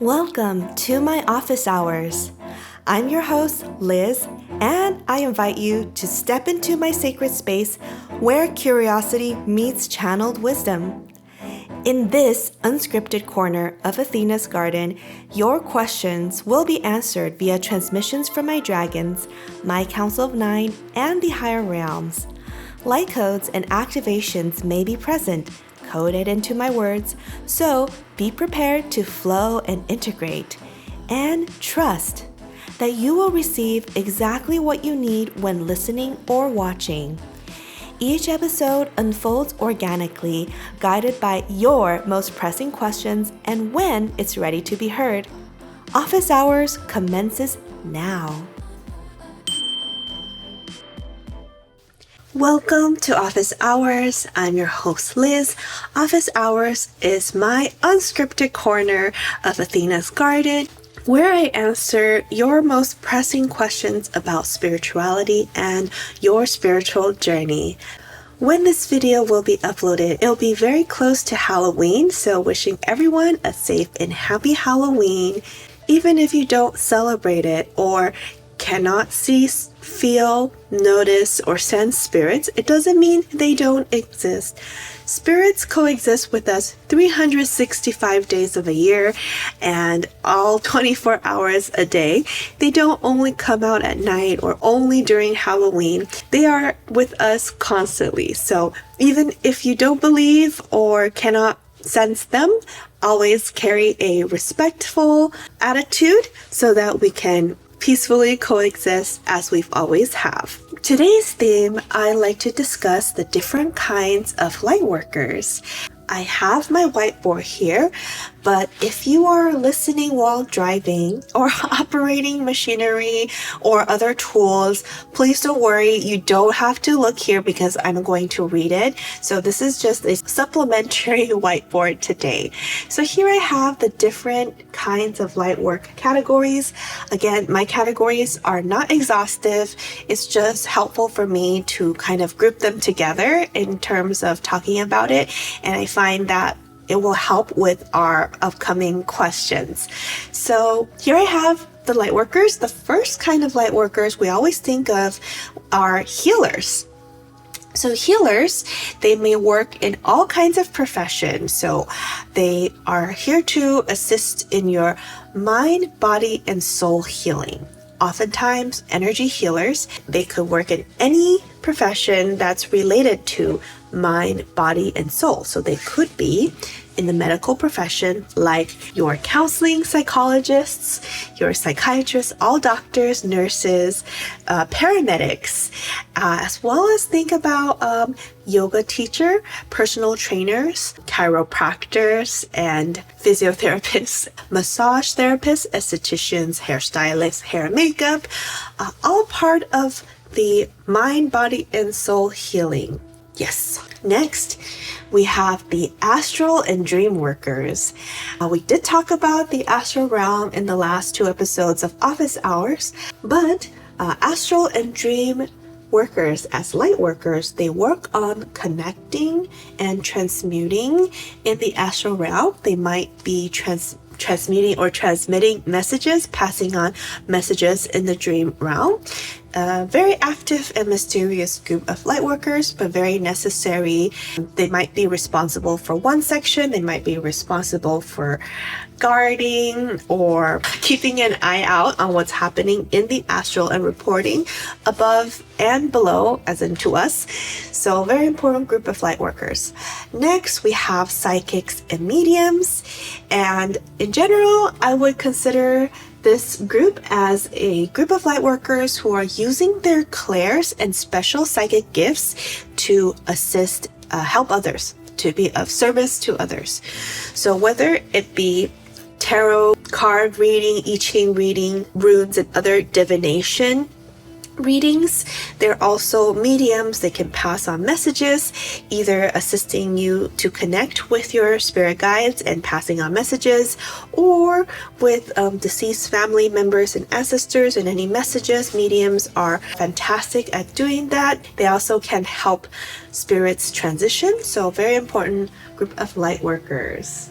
Welcome to my office hours. I'm your host, Liz, and I invite you to step into my sacred space where curiosity meets channeled wisdom. In this unscripted corner of Athena's garden, your questions will be answered via transmissions from my dragons, my Council of Nine, and the higher realms. Light codes and activations may be present, coded into my words, so be prepared to flow and integrate, and trust that you will receive exactly what you need when listening or watching. Each episode unfolds organically, guided by your most pressing questions and when it's ready to be heard. Office Hours commences now. Welcome to Office Hours. I'm your host, Liz. Office Hours is my unscripted corner of Athena's garden, where I answer your most pressing questions about spirituality and your spiritual journey. When this video will be uploaded, it'll be very close to Halloween, so wishing everyone a safe and happy Halloween. Even if you don't celebrate it or cannot see, feel, notice, or sense spirits, it doesn't mean they don't exist. Spirits coexist with us 365 days of a year and all 24 hours a day. They don't only come out at night or only during Halloween. They are with us constantly. So even if you don't believe or cannot sense them, always carry a respectful attitude so that we can peacefully coexist as we've always have. Today's theme, I like to discuss the different kinds of lightworkers. I have my whiteboard here, but if you are listening while driving or operating machinery or other tools, please don't worry. You don't have to look here because I'm going to read it. So this is just a supplementary whiteboard today. So here I have the different kinds of lightwork categories. Again, my categories are not exhaustive. It's just helpful for me to kind of group them together in terms of talking about it. And I find that it will help with our upcoming questions. So here I have the lightworkers. The first kind of lightworkers we always think of are healers. So healers, they may work in all kinds of professions. So they are here to assist in your mind, body, and soul healing. Oftentimes, energy healers, they could work in any profession that's related to mind, body, and soul. So they could be in the medical profession, like your counseling psychologists, your psychiatrists, all doctors, nurses, paramedics, as well as think about yoga teacher, personal trainers, chiropractors, and physiotherapists, massage therapists, estheticians, hairstylists, hair and makeup, all part of the mind, body, and soul healing. Yes. Next, we have the astral and dream workers. We did talk about the astral realm in the last 2 episodes of Office Hours, but astral and dream workers as light workers, they work on connecting and transmuting in the astral realm. They might be transmuting or transmitting messages, passing on messages in the dream realm. Very active and mysterious group of lightworkers, but very necessary. They might be responsible for one section. They might be responsible for guarding or keeping an eye out on what's happening in the astral and reporting above and below, as in to us. So very important group of lightworkers. Next, we have psychics and mediums. And in general, I would consider this group as a group of lightworkers who are using their clairs and special psychic gifts to assist, help others, to be of service to others. So whether it be tarot card reading, I Ching reading, runes, and other divination readings, they're also mediums. They can pass on messages, either assisting you to connect with your spirit guides and passing on messages, or with deceased family members and ancestors and any messages. Mediums are fantastic at doing that. They also can help spirits transition. So very important group of light workers.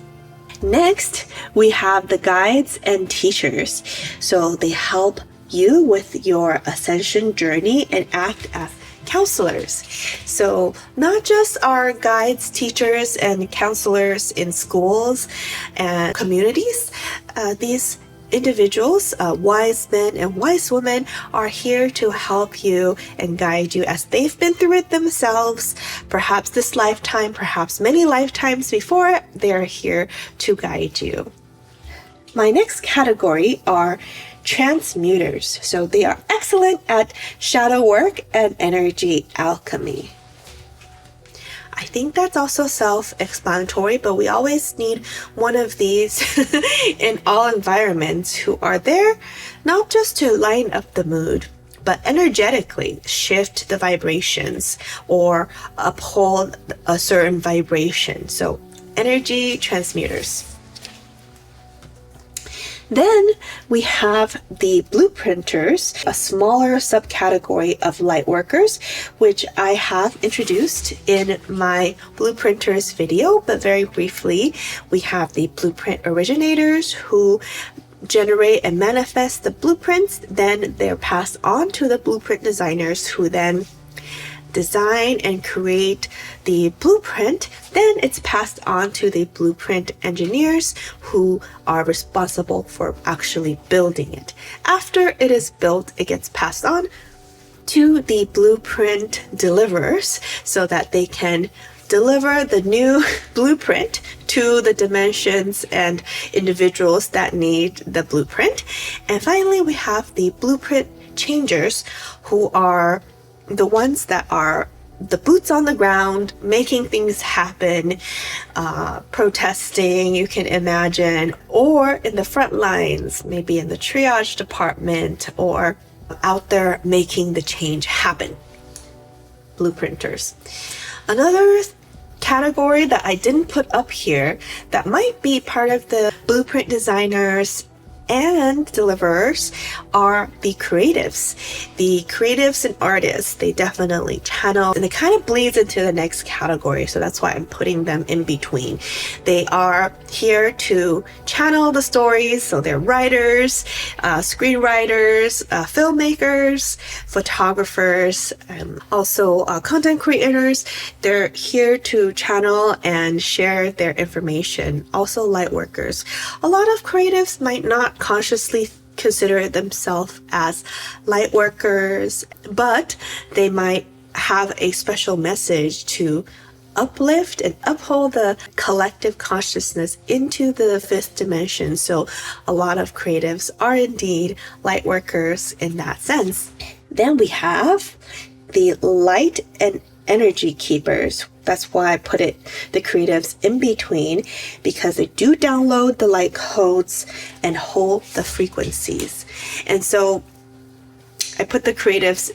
Next, we have the guides and teachers. So they help you with your ascension journey and act as counselors. So not just our guides, teachers, and counselors in schools and communities, these individuals, wise men and wise women, are here to help you and guide you as they've been through it themselves. Perhaps this lifetime, perhaps many lifetimes before, they're here to guide you. My next category are transmuters. So they are excellent at shadow work and energy alchemy. I think that's also self-explanatory, but we always need one of these in all environments who are there not just to lighten up the mood, but energetically shift the vibrations or uphold a certain vibration. So energy transmuters. Then we have the blueprinters, a smaller subcategory of lightworkers, which I have introduced in my blueprinters video, but very briefly, we have the blueprint originators who generate and manifest the blueprints. Then they're passed on to the blueprint designers who then design and create the blueprint. Then it's passed on to the blueprint engineers who are responsible for actually building it. After it is built, it gets passed on to the blueprint deliverers so that they can deliver the new blueprint to the dimensions and individuals that need the blueprint. And finally, we have the blueprint changers, who are the ones that are the boots on the ground, making things happen, protesting, you can imagine, or in the front lines, maybe in the triage department, or out there making the change happen. Blueprinters. Another category that I didn't put up here that might be part of the blueprint designers and deliverers are the creatives. The creatives and artists, they definitely channel, and it kind of bleeds into the next category, so that's why I'm putting them in between. They are here to channel the stories, so they're writers, screenwriters, filmmakers, photographers, also content creators. They're here to channel and share their information. Also lightworkers. A lot of creatives might not consciously consider themselves as light workers, but they might have a special message to uplift and uphold the collective consciousness into the fifth dimension. So a lot of creatives are indeed light workers in that sense. Then we have the light and energy keepers. That's why I put it, the creatives, in between, because they do download the light codes and hold the frequencies. And so I put the creatives,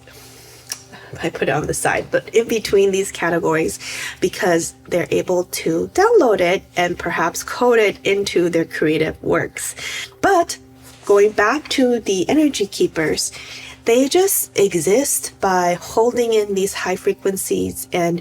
I put it on the side, but in between these categories, because they're able to download it and perhaps code it into their creative works. But going back to the energy keepers, they just exist by holding in these high frequencies, and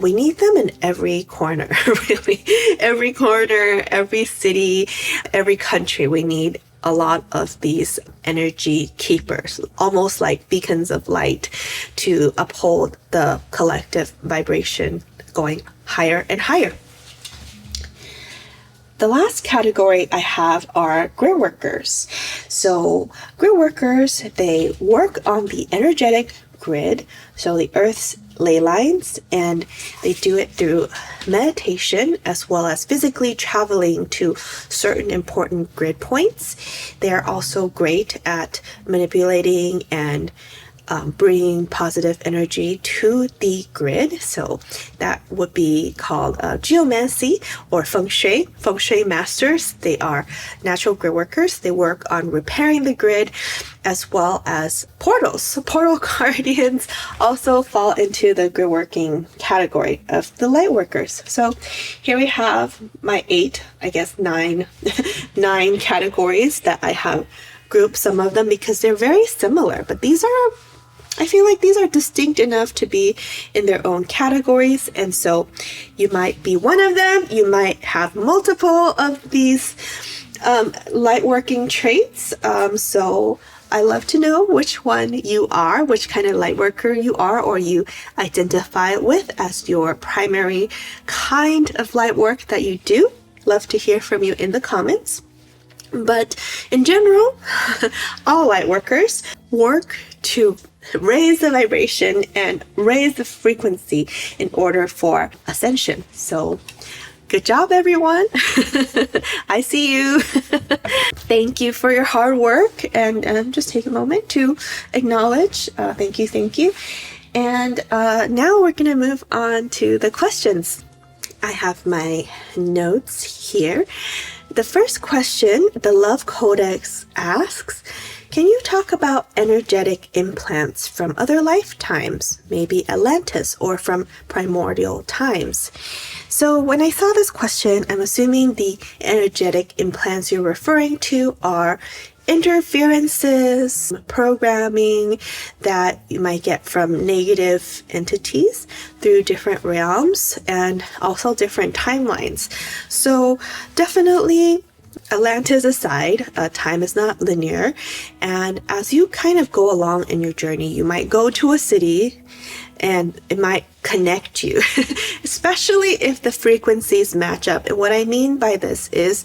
we need them in every corner, really. Every corner, every city, every country, we need a lot of these energy keepers, almost like beacons of light, to uphold the collective vibration going higher and higher. The last category I have are grid workers. So grid workers, they work on the energetic grid, so the Earth's ley lines, and they do it through meditation as well as physically traveling to certain important grid points. They are also great at manipulating and bringing positive energy to the grid. So that would be called geomancy or feng shui. Feng shui masters, they are natural grid workers. They work on repairing the grid as well as portals. So portal guardians also fall into the grid working category of the light workers. So here we have my nine categories that I have grouped some of them because they're very similar, but these are I feel like these are distinct enough to be in their own categories. And so you might be one of them. You might have multiple of these light working traits. So I love to know which one you are, which kind of light worker you are, or you identify with as your primary kind of light work that you do. Love to hear from you in the comments. But in general, all light workers work to raise the vibration and raise the frequency in order for ascension. So good job, everyone. I see you. Thank you for your hard work. And just take a moment to acknowledge. Thank you. And now we're going to move on to the questions. I have my notes here. The first question, the Love Codex asks, can you talk about energetic implants from other lifetimes, maybe Atlantis or from primordial times? So when I saw this question, I'm assuming the energetic implants you're referring to are interferences, programming that you might get from negative entities through different realms and also different timelines. So definitely, Atlantis aside, time is not linear, and as you kind of go along in your journey, you might go to a city and it might connect you, especially if the frequencies match up. And what I mean by this is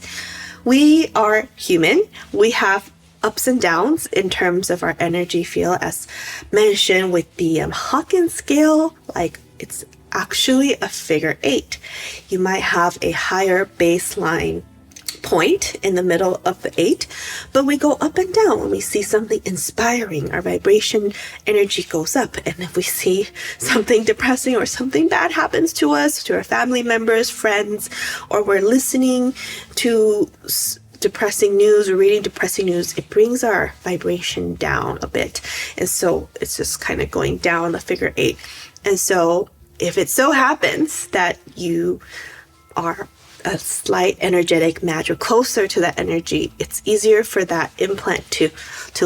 we are human. We have ups and downs in terms of our energy field, as mentioned with the Hawkins scale. Like, it's actually a figure 8. You might have a higher baseline point in the middle of the 8, but we go up and down when we see something inspiring. Our vibration energy goes up, and if we see something depressing or something bad happens to us, to our family members, friends, or we're listening to depressing news or reading depressing news, it brings our vibration down a bit. And so it's just kind of going down the figure 8. And so if it so happens that you are a slight energetic match or closer to that energy, it's easier for that implant to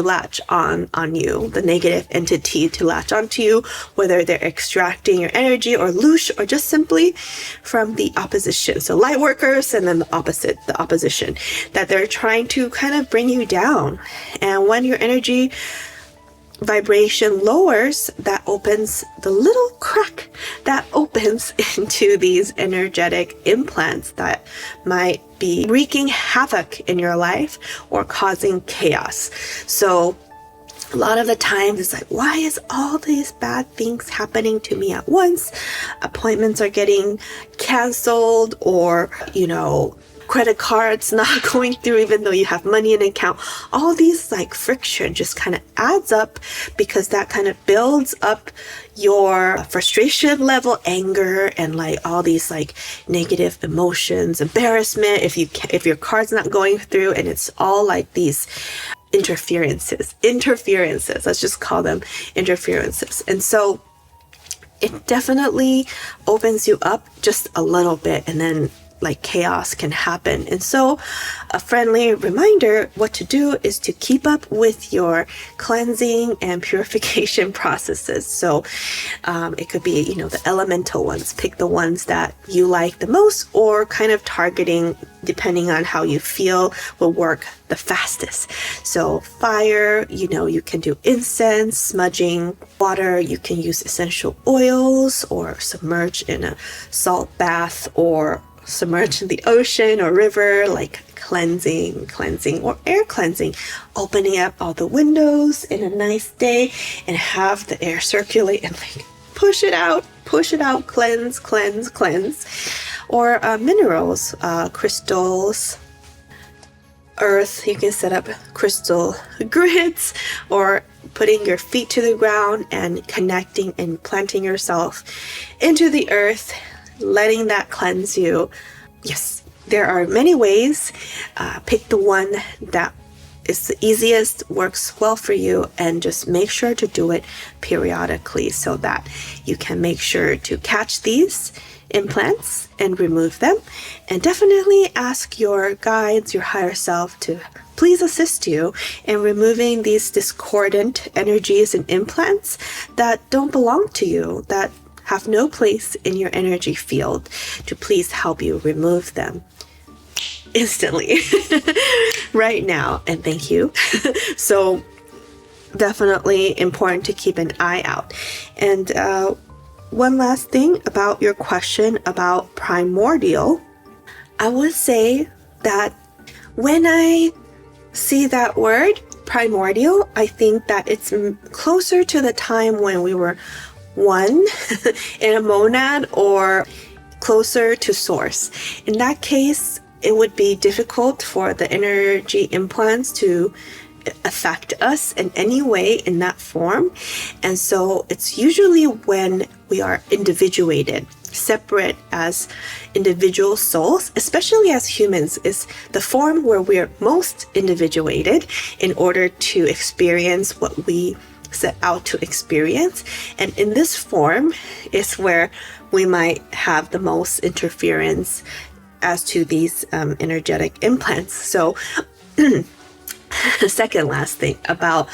latch on you, the negative entity to latch onto you, whether they're extracting your energy or loosh, or just simply from the opposition. So light workers, and then the opposition, that they're trying to kind of bring you down. And when your energy vibration lowers, that opens the little crack that opens into these energetic implants that might be wreaking havoc in your life or causing chaos. So a lot of the times it's like, why is all these bad things happening to me at once? Appointments are getting canceled, or credit cards not going through even though you have money in an account. All these like friction just kind of adds up, because that kind of builds up your frustration level, anger, and like all these like negative emotions, embarrassment if your card's not going through. And it's all like these interferences, let's just call them interferences. And so it definitely opens you up just a little bit, and then like chaos can happen. And so a friendly reminder, what to do is to keep up with your cleansing and purification processes. So it could be, the elemental ones. Pick the ones that you like the most, or kind of targeting, depending on how you feel, will work the fastest. So fire, you can do incense, smudging. Water, you can use essential oils, or submerge in a salt bath, or submerge in the ocean or river, like cleansing or air cleansing, opening up all the windows in a nice day and have the air circulate and like push it out, cleanse. Or minerals, crystals, earth, you can set up crystal grids, or putting your feet to the ground and connecting and planting yourself into the earth, letting that cleanse you. Yes, there are many ways. Pick the one that is the easiest, works well for you, and just make sure to do it periodically so that you can make sure to catch these implants and remove them. And definitely ask your guides, your higher self, to please assist you in removing these discordant energies and implants that don't belong to you, that have no place in your energy field, to please help you remove them instantly right now. And thank you. So definitely important to keep an eye out. And one last thing about your question about primordial, I would say that when I see that word primordial, I think that it's closer to the time when we were one in a monad, or closer to source. In that case, it would be difficult for the energy implants to affect us in any way in that form. And so it's usually when we are individuated, separate as individual souls, especially as humans, is the form where we're most individuated in order to experience what we set out to experience. And in this form is where we might have the most interference as to these energetic implants. So the second last thing about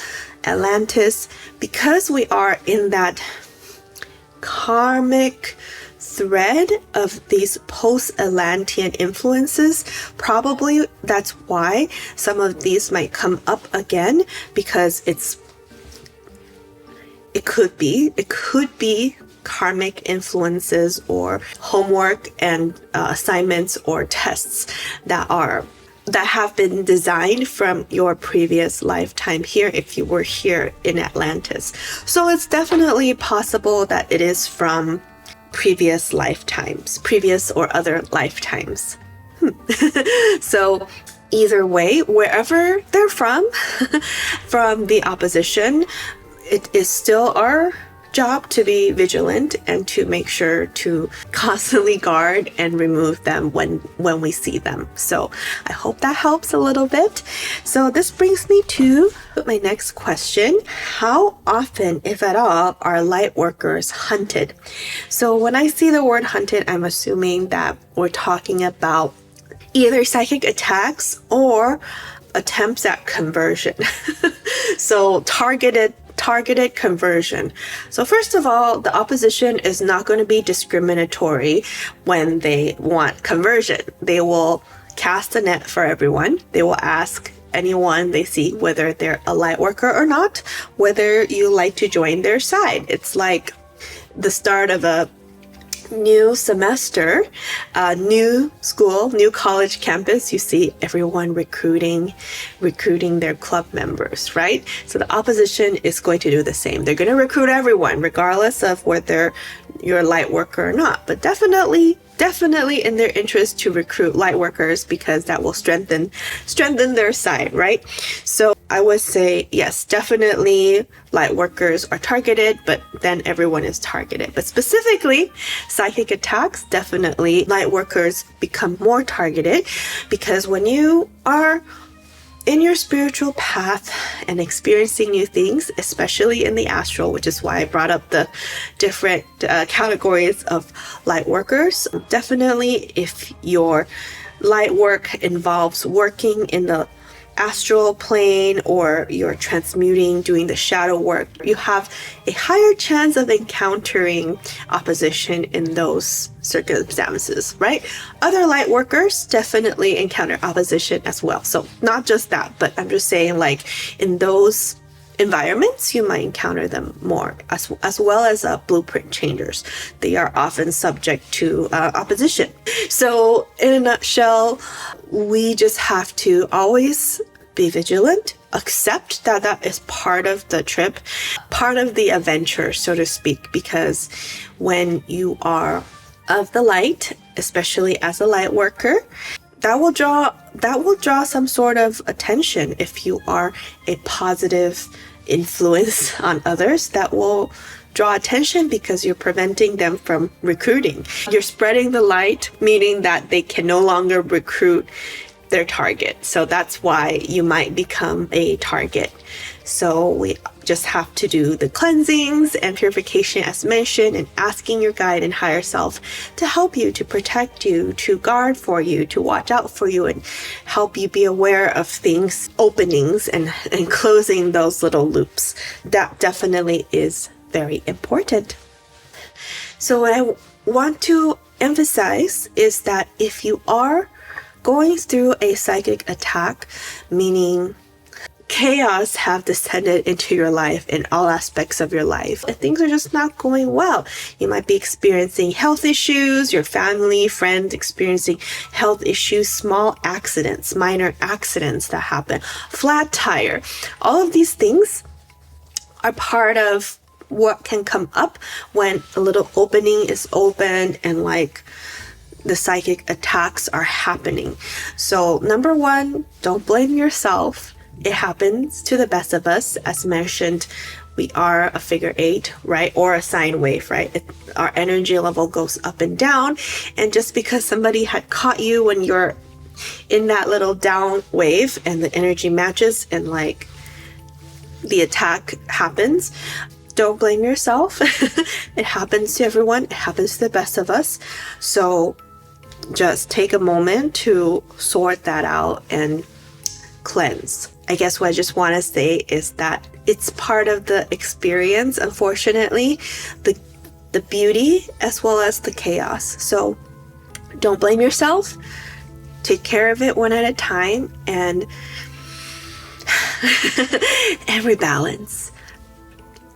Atlantis, because we are in that karmic thread of these post-Atlantean influences, probably that's why some of these might come up again, because it could be karmic influences or homework and assignments or tests that have been designed from your previous lifetime here, if you were here in Atlantis. So it's definitely possible that it is from previous lifetimes, previous or other lifetimes. So either way, wherever they're from the opposition, it is still our job to be vigilant and to make sure to constantly guard and remove them when we see them. So I hope that helps a little bit. So this brings me to my next question. How often, if at all, are light workers hunted? So when I see the word hunted, I'm assuming that we're talking about either psychic attacks or attempts at conversion. So targeted conversion. So first of all, the opposition is not going to be discriminatory when they want conversion. They will cast a net for everyone. They will ask anyone they see, whether they're a light worker or not, whether you like to join their side. It's like the start of a new semester, new school, new college campus. You see everyone recruiting their club members, right? So the opposition is going to do the same. They're going to recruit everyone, regardless of whether you're a light worker or not. But definitely in their interest to recruit light workers, because that will strengthen their side, right? So I would say, yes, definitely light workers are targeted, but then everyone is targeted. But specifically, psychic attacks, definitely light workers become more targeted, because when you are in your spiritual path and experiencing new things, especially in the astral, which is why I brought up the different categories of light workers. Definitely, if your light work involves working in the astral plane, or you're transmuting, doing the shadow work, you have a higher chance of encountering opposition in those circumstances, right? Other light workers definitely encounter opposition as well. So not just that, but I'm just saying, like, in those environments, you might encounter them more, as well as blueprint changers. They are often subject to opposition. So in a nutshell, we just have to always be vigilant, accept that that is part of the trip, part of the adventure, so to speak, because when you are of the light, especially as a light worker, that will draw some sort of attention. If you are a positive influence on others, that will draw attention because you're preventing them from recruiting. You're spreading the light, meaning that they can no longer recruit their target. So that's why you might become a target. So we just have to do the cleansings and purification as mentioned, and asking your guide and higher self to help you, to protect you, to guard for you, to watch out for you, and help you be aware of things, openings and closing those little loops. That definitely is very important. So what I want to emphasize is that if you are going through a psychic attack, meaning chaos have descended into your life in all aspects of your life, and things are just not going well. You might be experiencing health issues, your family, friends experiencing health issues, small accidents, minor accidents that happen, flat tire. All of these things are part of what can come up when a little opening is opened and like the psychic attacks are happening. So number one, don't blame yourself. It happens to the best of us. As mentioned, we are a figure 8, right? Or a sine wave, right? Our energy level goes up and down. And just because somebody had caught you when you're in that little down wave and the energy matches and like the attack happens, don't blame yourself. It happens to everyone. It happens to the best of us. So just take a moment to sort that out and cleanse. I guess what I just want to say is that it's part of the experience, unfortunately, the beauty as well as the chaos. So don't blame yourself. Take care of it one at a time and rebalance.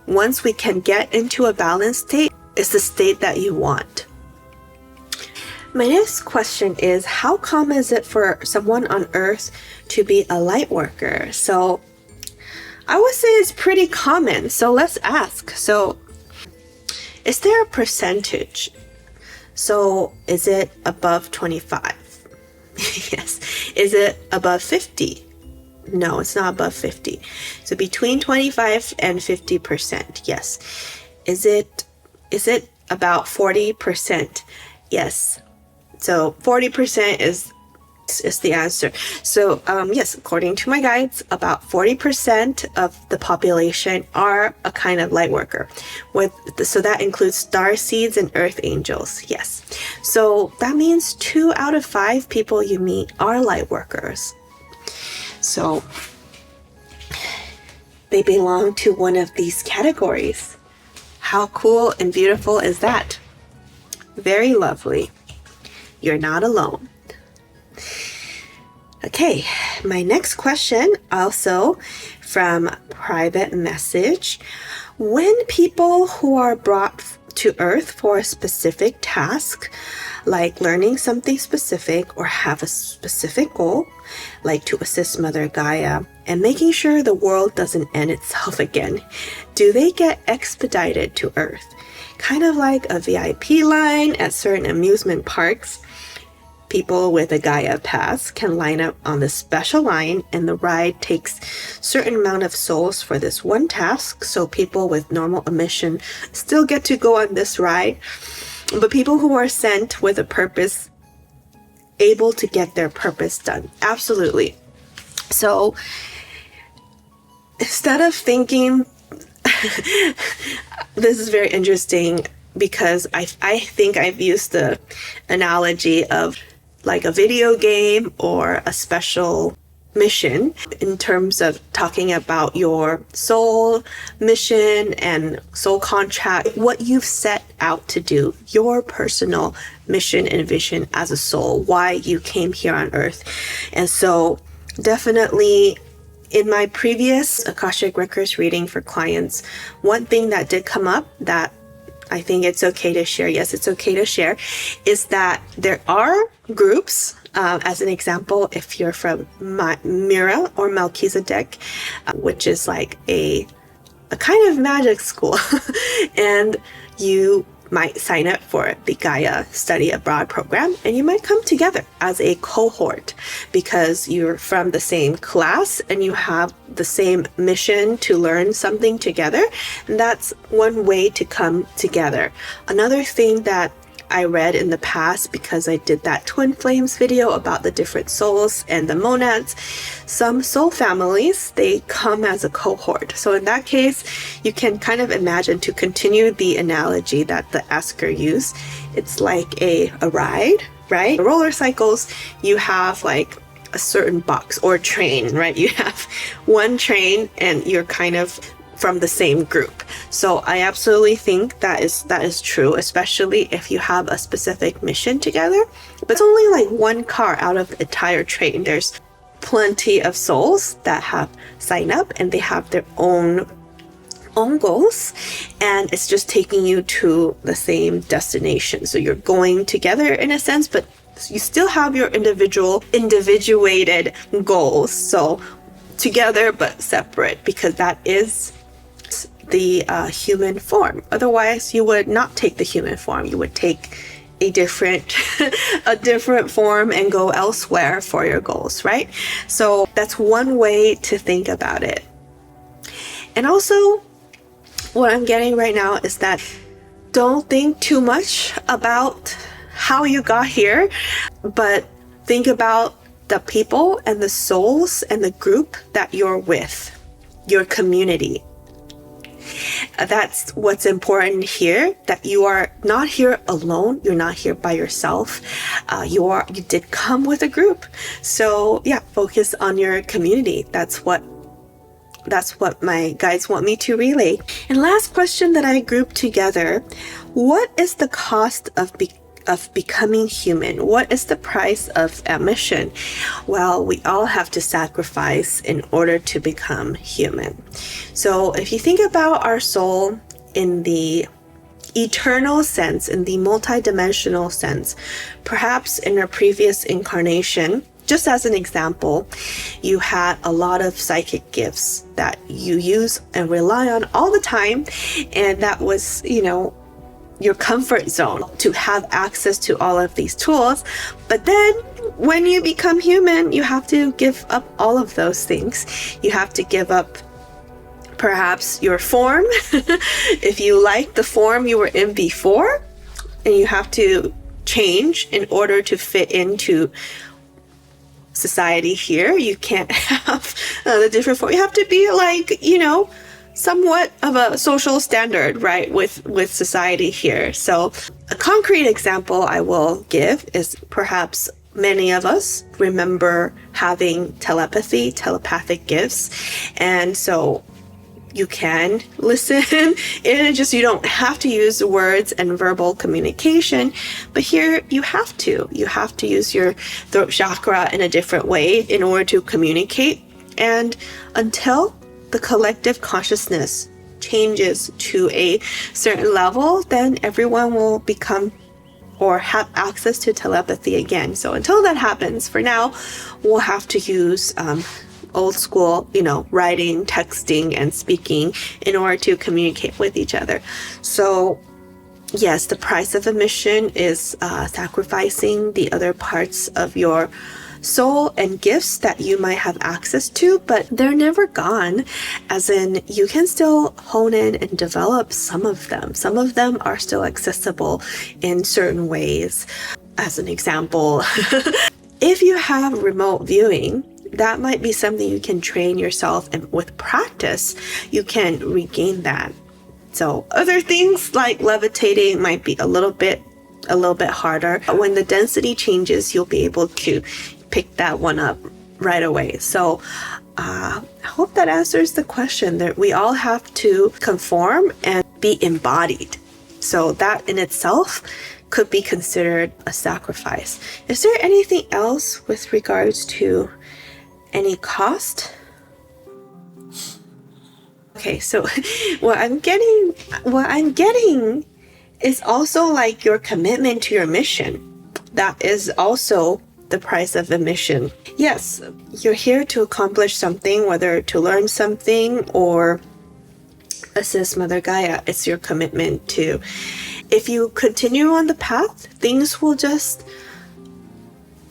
Once we can get into a balanced state, it's the state that you want. My next question is, how common is it for someone on Earth to be a light worker? So I would say it's pretty common. So let's ask. So is there a percentage? So is it above 25? Yes. Is it above 50? No, it's not above 50. So between 25 and 50%. Yes. Is it about 40%? Yes. So 40% is the answer. So yes, according to my guides, about 40% of the population are a kind of light worker. So that includes star seeds and earth angels. Yes. So that means 2 out of 5 people you meet are light workers. So they belong to one of these categories. How cool and beautiful is that? Very lovely. You're not alone. Okay, my next question, also from private message. When people who are brought to Earth for a specific task, like learning something specific or have a specific goal, like to assist Mother Gaia and making sure the world doesn't end itself again, do they get expedited to Earth? Kind of like a VIP line at certain amusement parks. People with a Gaia pass can line up on the special line, and the ride takes certain amount of souls for this one task. So people with normal admission still get to go on this ride, but people who are sent with a purpose, able to get their purpose done. Absolutely. So instead of thinking, this is very interesting because I think I've used the analogy of like a video game or a special mission in terms of talking about your soul mission and soul contract, what you've set out to do, your personal mission and vision as a soul, why you came here on Earth. And so definitely in my previous Akashic Records reading for clients, one thing that did come up that I think it's okay to share, yes, it's okay to share, is that there are groups, as an example, if you're from Mira or Melchizedek, which is like a kind of magic school, and you might sign up for the Gaia Study Abroad program, and you might come together as a cohort because you're from the same class and you have the same mission to learn something together. And that's one way to come together. Another thing that I read in the past, because I did that Twin Flames video about the different souls and the monads, some soul families, they come as a cohort. So in that case, you can kind of imagine, to continue the analogy that the asker used, it's like a ride, right? Roller cycles, you have like a certain box or train, right? You have one train and you're kind of from the same group. So I absolutely think that is true, especially if you have a specific mission together. But it's only like one car out of the entire train. There's plenty of souls that have signed up and they have their own goals, and it's just taking you to the same destination. So you're going together in a sense, but you still have your individuated goals. So together but separate, because that is the human form. Otherwise, you would not take the human form. You would take a different form and go elsewhere for your goals, right? So that's one way to think about it. And also, what I'm getting right now is that don't think too much about how you got here, but think about the people and the souls and the group that you're with, your community. That's what's important here, that you are not here alone. You're not here by yourself. You did come with a group. So yeah, focus on your community. That's what my guides want me to relay. And last question that I grouped together: what is the cost of becoming human? What is the price of admission? Well, we all have to sacrifice in order to become human. So if you think about our soul in the eternal sense, in the multidimensional sense, perhaps in a previous incarnation, just as an example, you had a lot of psychic gifts that you use and rely on all the time, and that was, your comfort zone to have access to all of these tools. But then when you become human, you have to give up all of those things. You have to give up perhaps your form, if you like the form you were in before, and you have to change in order to fit into society here. You can't have the different form. You have to be like, somewhat of a social standard, right, with society here. So a concrete example I will give is perhaps many of us remember having telepathic gifts. And so you can listen and you don't have to use words and verbal communication, but here you have to use your throat chakra in a different way in order to communicate. And until the collective consciousness changes to a certain level, then everyone will become or have access to telepathy again. So until that happens, for now, we'll have to use old school, writing, texting, and speaking in order to communicate with each other. So yes, the price of admission is sacrificing the other parts of your soul and gifts that you might have access to, but they're never gone, as in you can still hone in and develop some of them. Some of them are still accessible in certain ways. As an example, if you have remote viewing, that might be something you can train yourself, and with practice you can regain that. So other things like levitating might be a little bit harder. When the density changes, you'll be able to pick that one up right away. So I hope that answers the question. That we all have to conform and be embodied. So that in itself could be considered a sacrifice. Is there anything else with regards to any cost? Okay, so what I'm getting is also like your commitment to your mission. That is also the price of admission. Yes, you're here to accomplish something, whether to learn something or assist Mother Gaia. It's your commitment to. If you continue on the path, things will just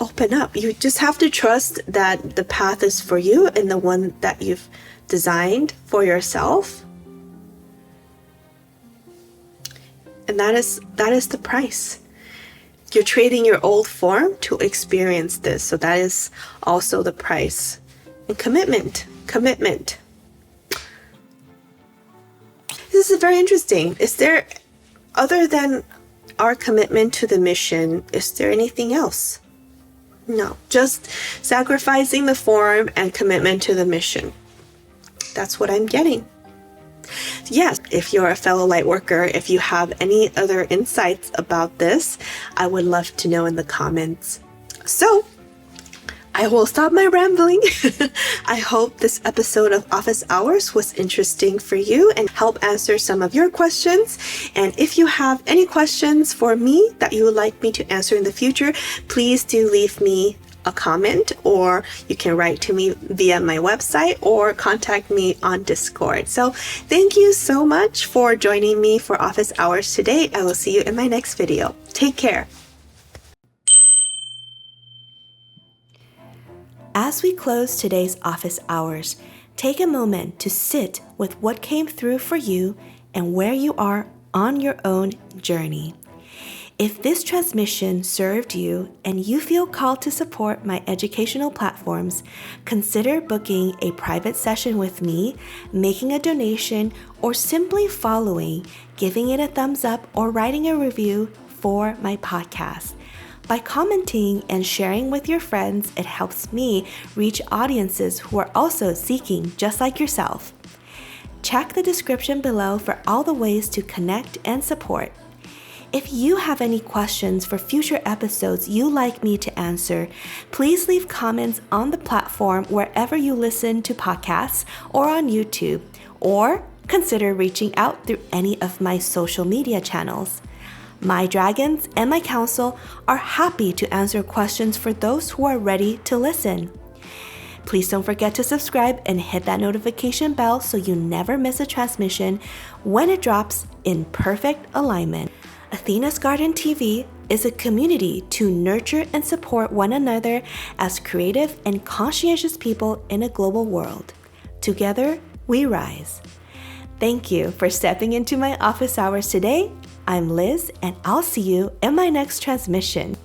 open up. You just have to trust that the path is for you and the one that you've designed for yourself. And that is the price. You're trading your old form to experience this. So that is also the price. And commitment. This is very interesting. Is there, other than our commitment to the mission, is there anything else? No, just sacrificing the form and commitment to the mission. That's what I'm getting. Yes, if you're a fellow Lightworker, if you have any other insights about this, I would love to know in the comments. So, I will stop my rambling. I hope this episode of Office Hours was interesting for you and help answer some of your questions. And if you have any questions for me that you would like me to answer in the future, please do leave me a comment, or you can write to me via my website or contact me on Discord. So thank you so much for joining me for Office Hours today. I will see you in my next video. Take care. As we close today's Office Hours, take a moment to sit with what came through for you and where you are on your own journey. If this transmission served you and you feel called to support my educational platforms, consider booking a private session with me, making a donation, or simply following, giving it a thumbs up, or writing a review for my podcast. By commenting and sharing with your friends, it helps me reach audiences who are also seeking just like yourself. Check the description below for all the ways to connect and support. If you have any questions for future episodes you'd like me to answer, please leave comments on the platform wherever you listen to podcasts or on YouTube, or consider reaching out through any of my social media channels. My dragons and my council are happy to answer questions for those who are ready to listen. Please don't forget to subscribe and hit that notification bell so you never miss a transmission when it drops in perfect alignment. Athena's Garden TV is a community to nurture and support one another as creative and conscientious people in a global world. Together, we rise. Thank you for stepping into my office hours today. I'm Liz, and I'll see you in my next transmission.